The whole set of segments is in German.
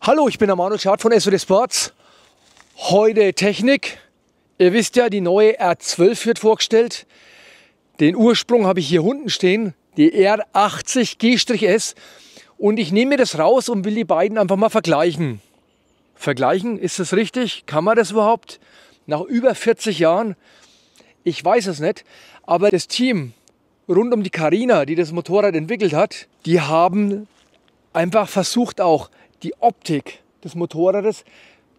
Hallo, ich bin der Manu Schad von SWD Sports. Heute Technik. Ihr wisst ja, die neue R12 wird vorgestellt. Den Ursprung habe ich hier unten stehen, die R80 G-S. Und ich nehme mir das raus und will die beiden einfach mal vergleichen. Vergleichen, ist das richtig? Kann man das überhaupt? Nach über 40 Jahren? Ich weiß es nicht. Aber das Team rund um die Carina, die das Motorrad entwickelt hat, die haben einfach versucht, auch die Optik des Motorrades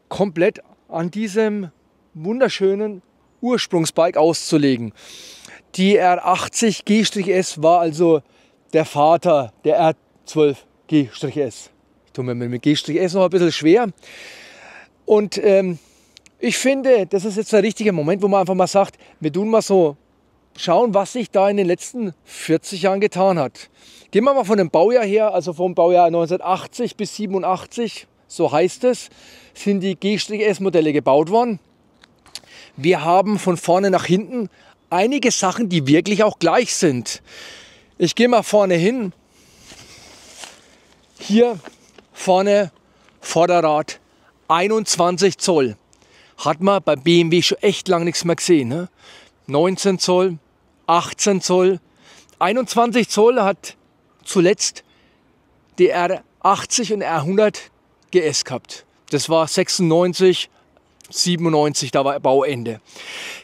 komplett an diesem wunderschönen Ursprungsbike auszulegen. Die R80 G-S war also der Vater der R12 G-S. Ich tue mir mit G-S noch ein bisschen schwer. Und ich finde, das ist jetzt der richtige Moment, wo man einfach mal sagt, wir tun mal so schauen, was sich da in den letzten 40 Jahren getan hat. Gehen wir mal von dem Baujahr her, also vom Baujahr 1980 bis 87, so heißt es, sind die G-S-Modelle gebaut worden. Wir haben von vorne nach hinten einige Sachen, die wirklich auch gleich sind. Ich gehe mal vorne hin. Hier vorne Vorderrad 21 Zoll. Hat man bei BMW schon echt lange nichts mehr gesehen. Ne? 19 Zoll, 18 Zoll, 21 Zoll hat zuletzt die R80 und R100 GS gehabt. Das war 96, 97, da war Bauende.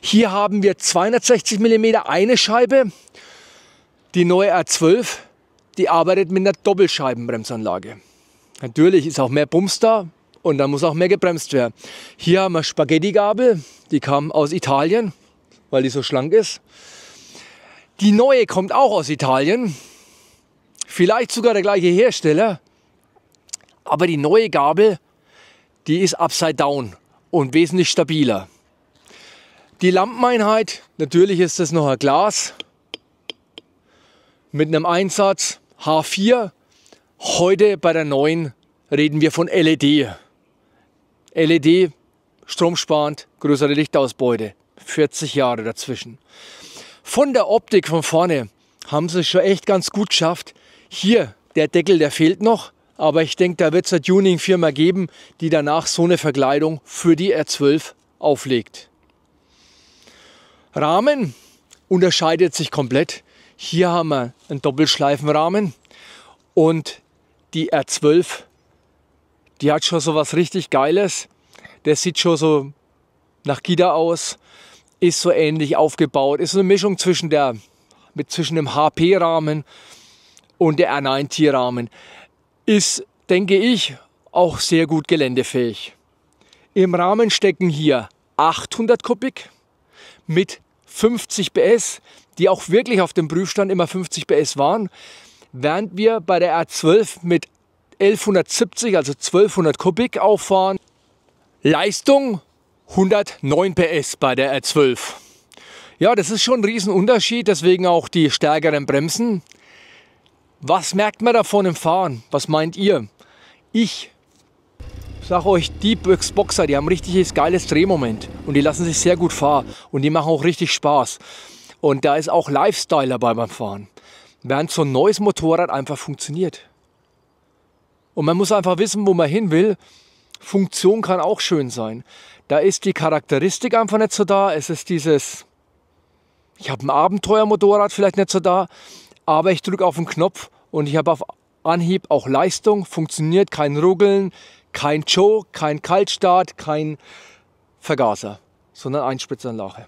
Hier haben wir 260 mm eine Scheibe. Die neue R12, die arbeitet mit einer Doppelscheibenbremsanlage. Natürlich ist auch mehr Bums da und dann muss auch mehr gebremst werden. Hier haben wir Spaghetti-Gabel, die kam aus Italien, weil die so schlank ist. Die neue kommt auch aus Italien. Vielleicht sogar der gleiche Hersteller, aber die neue Gabel, die ist upside down und wesentlich stabiler. Die Lampeneinheit, natürlich ist das noch ein Glas mit einem Einsatz H4. Heute bei der neuen reden wir von LED. LED, stromsparend, größere Lichtausbeute, 40 Jahre dazwischen. Von der Optik von vorne haben sie es schon echt ganz gut geschafft. Hier, der Deckel, der fehlt noch, aber ich denke, da wird es eine Tuning-Firma geben, die danach so eine Verkleidung für die R12 auflegt. Rahmen unterscheidet sich komplett. Hier haben wir einen Doppelschleifenrahmen und die R12, die hat schon so was richtig Geiles. Der sieht schon so nach Gitter aus, ist so ähnlich aufgebaut, ist so eine Mischung zwischen dem HP-Rahmen und der R90-Rahmen. Ist, denke ich, auch sehr gut geländefähig. Im Rahmen stecken hier 800 Kubik mit 50 PS, die auch wirklich auf dem Prüfstand immer 50 PS waren, während wir bei der R12 mit 1170, also 1200 Kubik auffahren. Leistung 109 PS bei der R12. Ja, das ist schon ein Riesenunterschied, deswegen auch die stärkeren Bremsen. Was merkt man davon im Fahren? Was meint ihr? Ich sage euch, die Boxer, die haben richtig geiles Drehmoment und die lassen sich sehr gut fahren und die machen auch richtig Spaß. Und da ist auch Lifestyle dabei beim Fahren, während so ein neues Motorrad einfach funktioniert. Und man muss einfach wissen, wo man hin will. Funktion kann auch schön sein. Da ist die Charakteristik einfach nicht so da. Es ist dieses, ich habe ein Abenteuermotorrad vielleicht nicht so da, aber ich drücke auf den Knopf und ich habe auf Anhieb auch Leistung, funktioniert, kein Ruckeln, kein Choke, kein Kaltstart, kein Vergaser, sondern Einspritzanlage.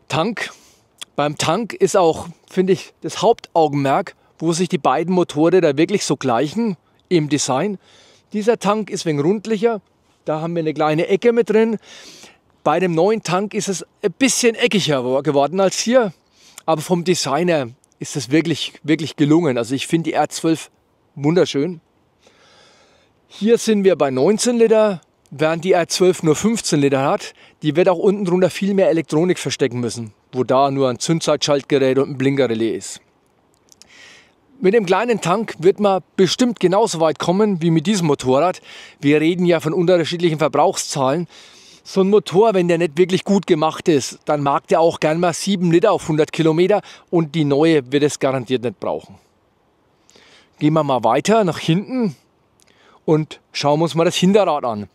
Tank. Beim Tank ist auch, finde ich, das Hauptaugenmerk, wo sich die beiden Motorräder wirklich so gleichen im Design. Dieser Tank ist ein wenig rundlicher, da haben wir eine kleine Ecke mit drin. Bei dem neuen Tank ist es ein bisschen eckiger geworden als hier, aber vom Design her ist es wirklich gelungen. Also ich finde die R12 wunderschön. Hier sind wir bei 19 Liter, während die R12 nur 15 Liter hat. Die wird auch unten drunter viel mehr Elektronik verstecken müssen, wo da nur ein Zündzeitschaltgerät und ein Blinkerrelais ist. Mit dem kleinen Tank wird man bestimmt genauso weit kommen wie mit diesem Motorrad. Wir reden ja von unterschiedlichen Verbrauchszahlen. So ein Motor, wenn der nicht wirklich gut gemacht ist, dann mag der auch gern mal 7 Liter auf 100 Kilometer und die neue wird es garantiert nicht brauchen. Gehen wir mal weiter nach hinten und schauen wir uns mal das Hinterrad an.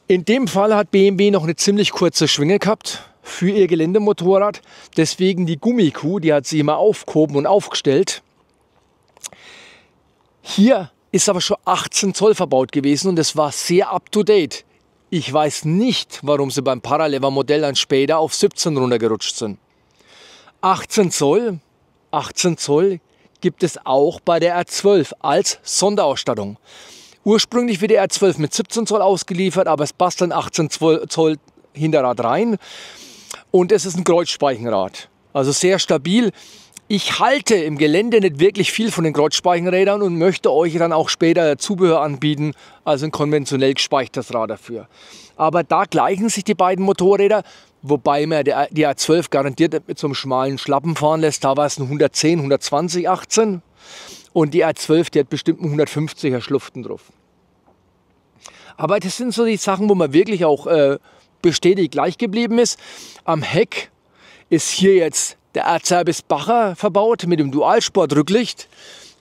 In dem Fall hat BMW noch eine ziemlich kurze Schwinge gehabt für ihr Geländemotorrad. Deswegen die Gummikuh, die hat sie immer aufgehoben und aufgestellt. Hier ist aber schon 18 Zoll verbaut gewesen und das war sehr up to date. Ich weiß nicht, warum sie beim Paralever-Modell dann später auf 17 runtergerutscht sind. 18 Zoll gibt es auch bei der R12 als Sonderausstattung. Ursprünglich wird der R12 mit 17 Zoll ausgeliefert, aber es passt dann 18 Zoll Hinterrad rein. Und es ist ein Kreuzspeichenrad, also sehr stabil. Ich halte im Gelände nicht wirklich viel von den Kreuzspeichenrädern und möchte euch dann auch später Zubehör anbieten, also ein konventionell gespeichertes Rad dafür. Aber da gleichen sich die beiden Motorräder, wobei man die R12 garantiert mit so einem schmalen Schlappen fahren lässt. Da war es ein 110, 120, 18 und die R12, die hat bestimmt einen 150er Schluften drauf. Aber das sind so die Sachen, wo man wirklich auch bestätigt gleich geblieben ist. Am Heck ist hier jetzt der Erzherbis Bacher verbaut mit dem Dualsport-Rücklicht.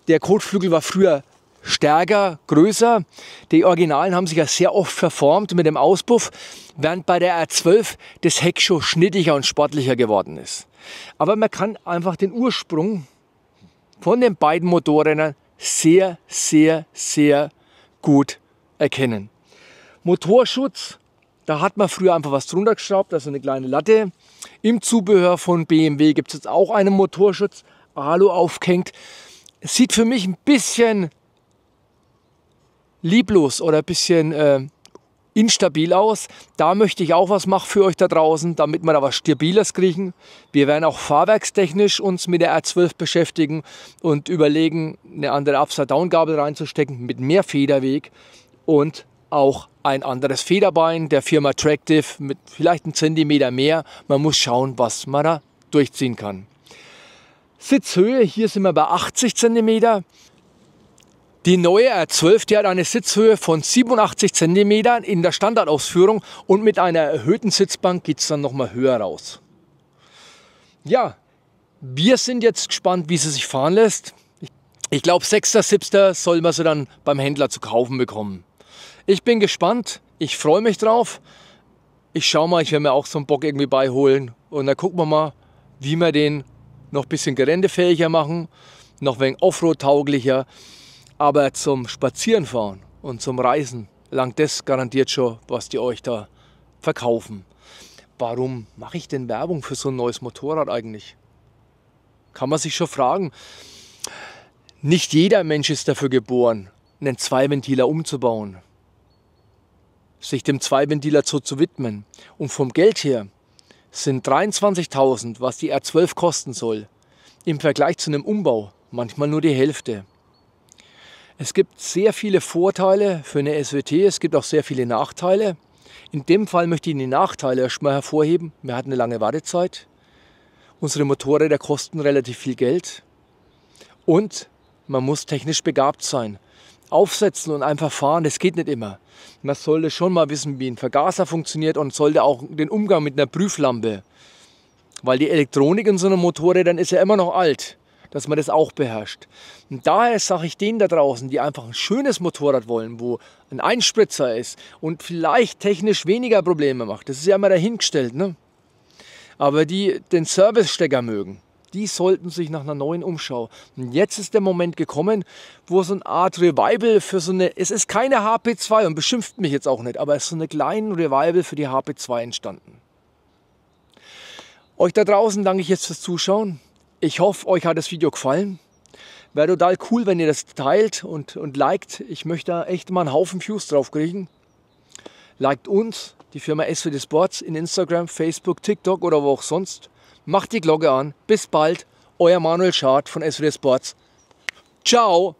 Der Kotflügel war früher stärker, größer. Die Originalen haben sich ja sehr oft verformt mit dem Auspuff, während bei der R12 das Heck schon schnittiger und sportlicher geworden ist. Aber man kann einfach den Ursprung von den beiden Motorrädern sehr, sehr, sehr gut erkennen. Motorschutz, da hat man früher einfach was drunter geschraubt, also eine kleine Latte. Im Zubehör von BMW gibt es jetzt auch einen Motorschutz, Alu aufgehängt. Es sieht für mich ein bisschen lieblos oder ein bisschen instabil aus. Da möchte ich auch was machen für euch da draußen, damit wir da was Stabiles kriegen. Wir werden auch fahrwerkstechnisch uns mit der R12 beschäftigen und überlegen, eine andere Upside-Down-Gabel reinzustecken mit mehr Federweg und auch ein anderes Federbein der Firma Tractive mit vielleicht einen Zentimeter mehr. Man muss schauen, was man da durchziehen kann. Sitzhöhe, hier sind wir bei 80 cm. Die neue R12, die hat eine Sitzhöhe von 87 cm in der Standardausführung und mit einer erhöhten Sitzbank geht es dann nochmal höher raus. Ja, wir sind jetzt gespannt, wie sie sich fahren lässt. Ich glaube, 6., 7. soll man sie dann beim Händler zu kaufen bekommen. Ich bin gespannt, ich freue mich drauf. Ich schaue mal, ich werde mir auch so einen Bock irgendwie beiholen und dann gucken wir mal, wie wir den noch ein bisschen geländefähiger machen, noch ein wenig Offroad-tauglicher. Aber zum Spazierenfahren und zum Reisen langt das garantiert schon, was die euch da verkaufen. Warum mache ich denn Werbung für so ein neues Motorrad eigentlich? Kann man sich schon fragen. Nicht jeder Mensch ist dafür geboren, einen Zweiventiler umzubauen, sich dem Zweiventiler zu widmen. Und vom Geld her sind 23.000, was die R12 kosten soll, im Vergleich zu einem Umbau manchmal nur die Hälfte. Es gibt sehr viele Vorteile für eine SWT, es gibt auch sehr viele Nachteile. In dem Fall möchte ich die Nachteile erstmal hervorheben. Wir hatten eine lange Wartezeit. Unsere Motorräder kosten relativ viel Geld. Und man muss technisch begabt sein. Aufsetzen und einfach fahren, das geht nicht immer. Man sollte schon mal wissen, wie ein Vergaser funktioniert und sollte auch den Umgang mit einer Prüflampe. Weil die Elektronik in so einem Motorrädern ist ja immer noch alt, dass man das auch beherrscht. Und daher sage ich denen da draußen, die einfach ein schönes Motorrad wollen, wo ein Einspritzer ist und vielleicht technisch weniger Probleme macht. Das ist ja immer dahingestellt, ne? Aber die den Service-Stecker mögen, die sollten sich nach einer neuen umschauen. Und jetzt ist der Moment gekommen, wo so eine Art Revival für so eine, es ist keine HP2 und beschimpft mich jetzt auch nicht, aber es ist so eine kleine Revival für die HP2 entstanden. Euch da draußen danke ich jetzt fürs Zuschauen. Ich hoffe, euch hat das Video gefallen. Wäre total cool, wenn ihr das teilt und liked. Ich möchte da echt mal einen Haufen Views drauf kriegen. Liked uns, die Firma SWD Sports, in Instagram, Facebook, TikTok oder wo auch sonst. Macht die Glocke an. Bis bald. Euer Manuel Schad von SWD Sports. Ciao.